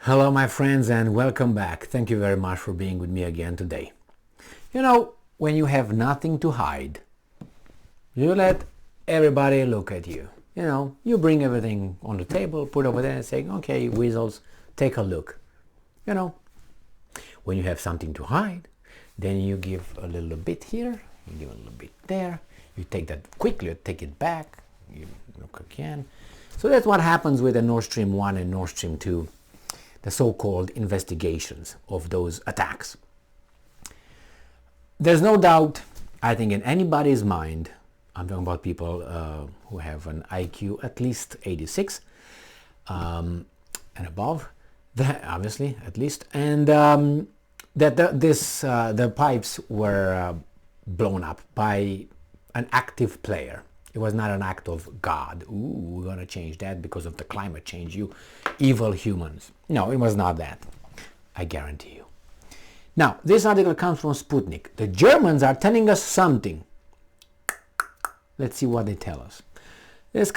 Hello my friends and welcome back. Thank you very much for being with me again today. When you have nothing to hide, you let everybody look at you. You bring everything on the table, put over there and say, okay, weasels, take a look. When you have something to hide, then you give a little bit here, you give a little bit there, you take that quickly, you take it back, you look again. So that's what happens with the Nord Stream 1 and Nord Stream 2. The so-called investigations of those attacks. There's no doubt, I think, in anybody's mind, I'm talking about people who have an IQ at least 86 and above, obviously, at least, and that the pipes were blown up by an active player. It was not an act of God. Ooh, we're going to change that because of the climate change, you evil humans. No, it was not that. I guarantee you. Now, this article comes from Sputnik. The Germans are telling us something. Let's see what they tell us. This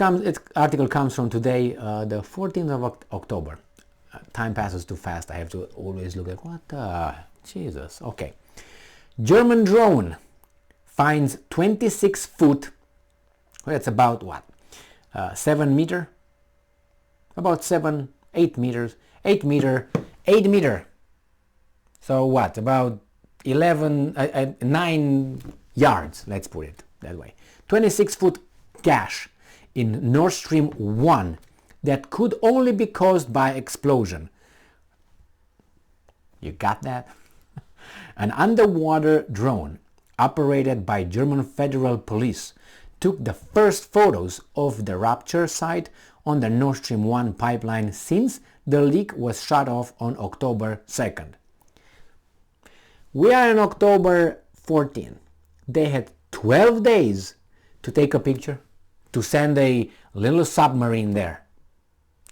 article comes from today, the 14th of October. Time passes too fast. I have to always look at what the... Jesus. Okay. German drone finds 26-foot... That's about what? 7 meter? About 8 meters. 8 meter. So what? About 9 yards, let's put it that way. 26-foot gash in Nord Stream 1 that could only be caused by explosion. You got that? An underwater drone operated by German Federal Police took the first photos of the rupture site on the Nord Stream 1 pipeline since the leak was shut off on October 2nd. We are in October 14. They had 12 days to take a picture, to send a little submarine there,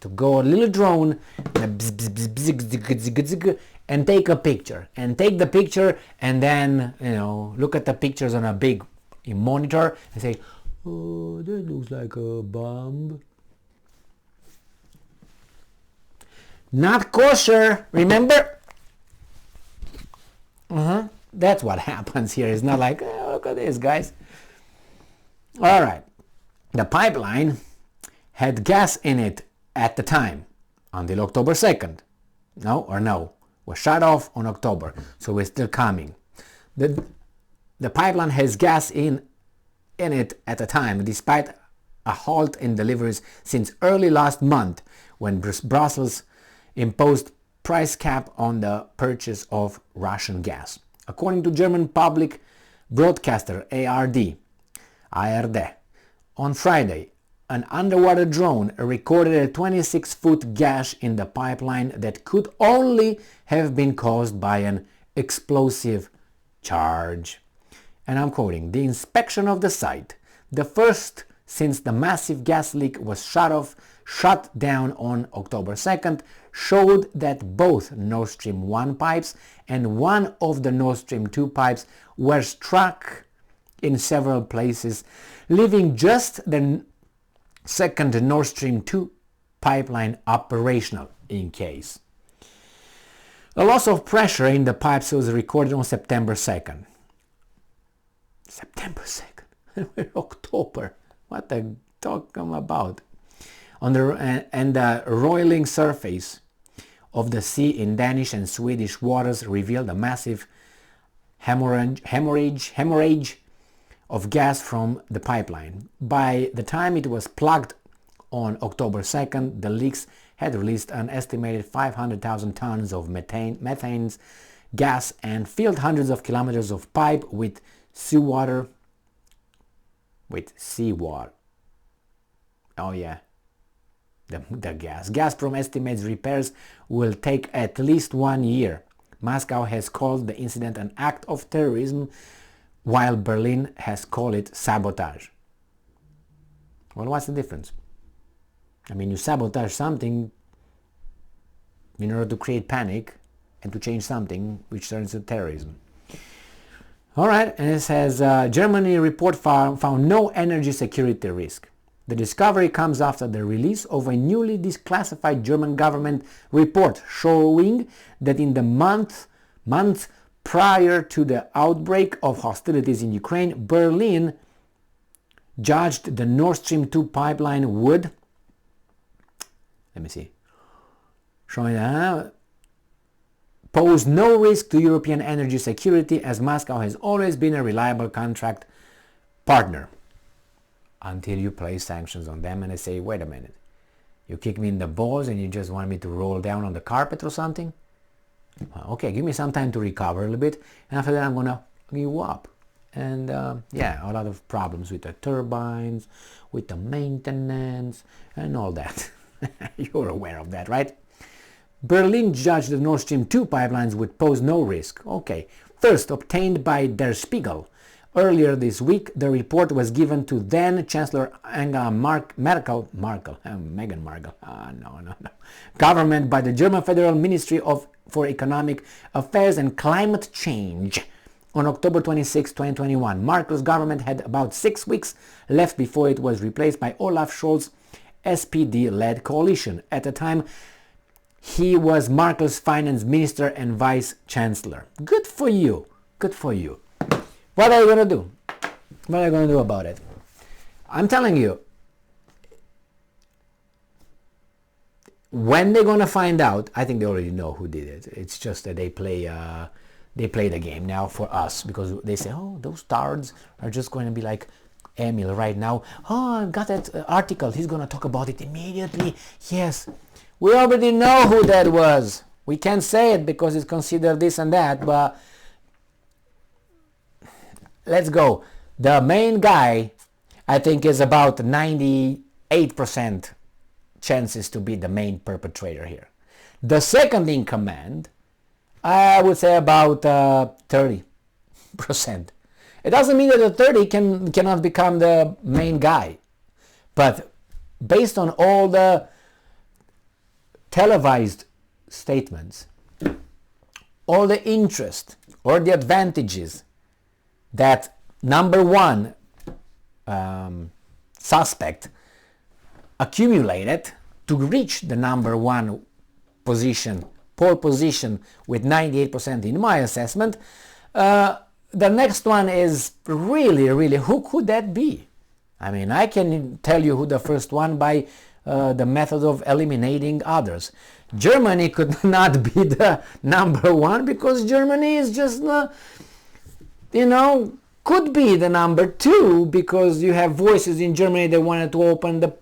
to go a little drone and take a picture, and take the picture and then, look at the pictures on a big monitor and say, oh, that looks like a bomb. Not kosher, remember? That's what happens here. It's not like, oh, look at this, guys. All right. The pipeline had gas in it at the time, until October 2nd. No. Was shut off on October, so we're still coming. The pipeline has gas in it at the time, despite a halt in deliveries since early last month when Brussels imposed price cap on the purchase of Russian gas. According to German public broadcaster ARD, on Friday, an underwater drone recorded a 26-foot gash in the pipeline that could only have been caused by an explosive charge. And I'm quoting, the inspection of the site, the first since the massive gas leak was shut down on October 2nd, showed that both Nord Stream 1 pipes and one of the Nord Stream 2 pipes were struck in several places, leaving just the second Nord Stream 2 pipeline operational in case. A loss of pressure in the pipes was recorded on September 2nd. September 2nd? We're October. What the talking about? On the roiling surface of the sea in Danish and Swedish waters revealed a massive hemorrhage of gas from the pipeline. By the time it was plugged on October 2nd, the leaks had released an estimated 500,000 tons of methane gas and filled hundreds of kilometers of pipe with seawater. Oh yeah, the gas. Gazprom estimates repairs will take at least 1 year. Moscow has called the incident an act of terrorism, while Berlin has called it sabotage. Well, what's the difference? I mean, you sabotage something in order to create panic and to change something which turns to terrorism. All right, and it says Germany report found no energy security risk. The discovery comes after the release of a newly declassified German government report showing that in the month prior to the outbreak of hostilities in Ukraine, Berlin judged the Nord Stream 2 pipeline would, pose no risk to European energy security, as Moscow has always been a reliable contract partner. Until you place sanctions on them and they say, wait a minute, you kick me in the balls and you just want me to roll down on the carpet or something? Okay, give me some time to recover a little bit, and after that I'm gonna give you up. And yeah, a lot of problems with the turbines, with the maintenance and all that. You're aware of that, right? Berlin judged the Nord Stream 2 pipelines would pose no risk. Okay, first obtained by Der Spiegel. Earlier this week, the report was given to then Chancellor Angela Merkel, Meghan Markle, government by the German Federal Ministry for Economic Affairs and Climate Change on October 26, 2021. Merkel's government had about 6 weeks left before it was replaced by Olaf Scholz's SPD-led coalition. At the time, he was Merkel's finance minister and vice chancellor. Good for you. Good for you. What are you going to do? What are you going to do about it? I'm telling you, when they're going to find out, I think they already know who did it. It's just that they play the game now for us, because they say, oh, those tards are just going to be like Emil right now. Oh, I've got that article. He's going to talk about it immediately. Yes, we already know who that was. We can't say it because it's considered this and that, but let's go. The main guy, I think, is about 98% chances to be the main perpetrator here. The second in command, I would say about 30%. It doesn't mean that the 30 cannot become the main guy. But based on all the televised statements, all the interest or the advantages that number one suspect accumulated to reach the number one position, pole position, with 98% in my assessment, the next one is really, who could that be? I mean, I can tell you who the first one by the method of eliminating others. Germany could not be the number one because Germany is just, could be the number two because you have voices in Germany that wanted to open the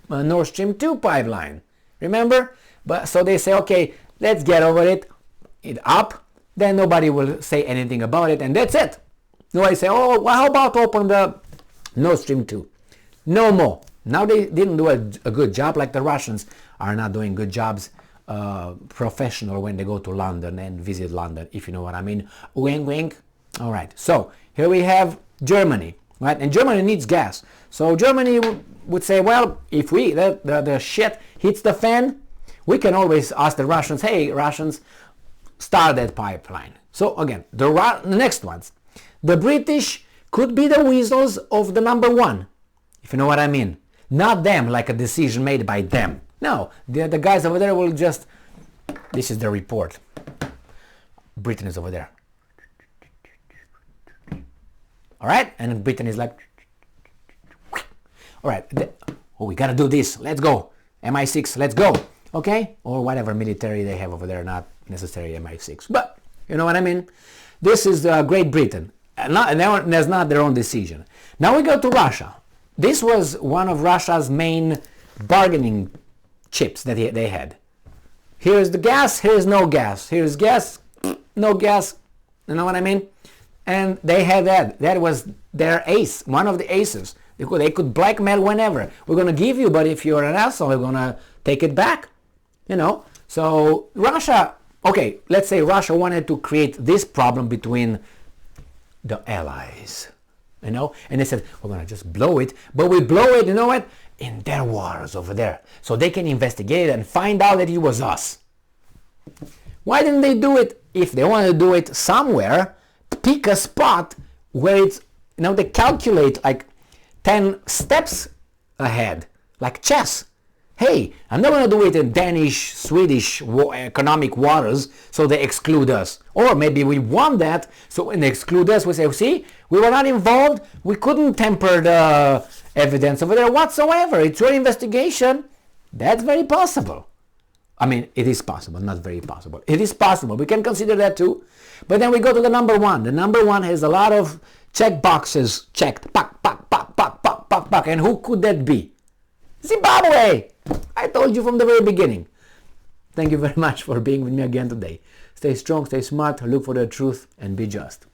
Nord Stream 2 pipeline. Remember? But so they say, okay, let's get over it up. Then nobody will say anything about it, and that's it. Nobody say, oh, well, how about open the Nord Stream 2? No more. Now they didn't do a good job, like the Russians are not doing good jobs professional when they go to London and visit London, if you know what I mean. Wink, wink. All right. So here we have Germany, right? And Germany needs gas. So Germany would say, well, if the shit hits the fan, we can always ask the Russians, hey, Russians, start that pipeline. So again, the next ones. The British could be the weasels of the number one, if you know what I mean. Not them, like a decision made by them. No, the guys over there will just, this is the report. Britain is over there. All right, and Britain is like, all right, we gotta do this, let's go. MI6, let's go, okay? Or whatever military they have over there, not necessarily MI6, but you know what I mean? This is Great Britain, and that's not their own decision. Now we go to Russia. This was one of Russia's main bargaining chips that they had. Here's the gas, here's no gas. Here's gas, no gas, you know what I mean? And they had that. That was their ace, one of the aces. They could blackmail whenever. We're going to give you, but if you're an asshole, we're going to take it back. You know? So Russia, okay, let's say Russia wanted to create this problem between the allies. You know? And they said, we're going to just blow it. But we blow it, you know what? In their waters over there. So they can investigate it and find out that it was us. Why didn't they do it, if they want to do it somewhere, pick a spot where it's, they calculate like 10 steps ahead, like chess. Hey, I'm not going to do it in Danish, Swedish economic waters, so they exclude us. Or maybe we won that, so when they exclude us, we say, see, we were not involved, we couldn't temper the evidence over there whatsoever. It's your investigation. That's very possible. I mean, it is possible, not very possible. It is possible. We can consider that too. But then we go to the number one. The number one has a lot of check boxes checked. Pack, pack, pack, pack, pack, pack, pack. And who could that be? Zimbabwe! I told you from the very beginning. Thank you very much for being with me again today. Stay strong, stay smart, look for the truth, and be just.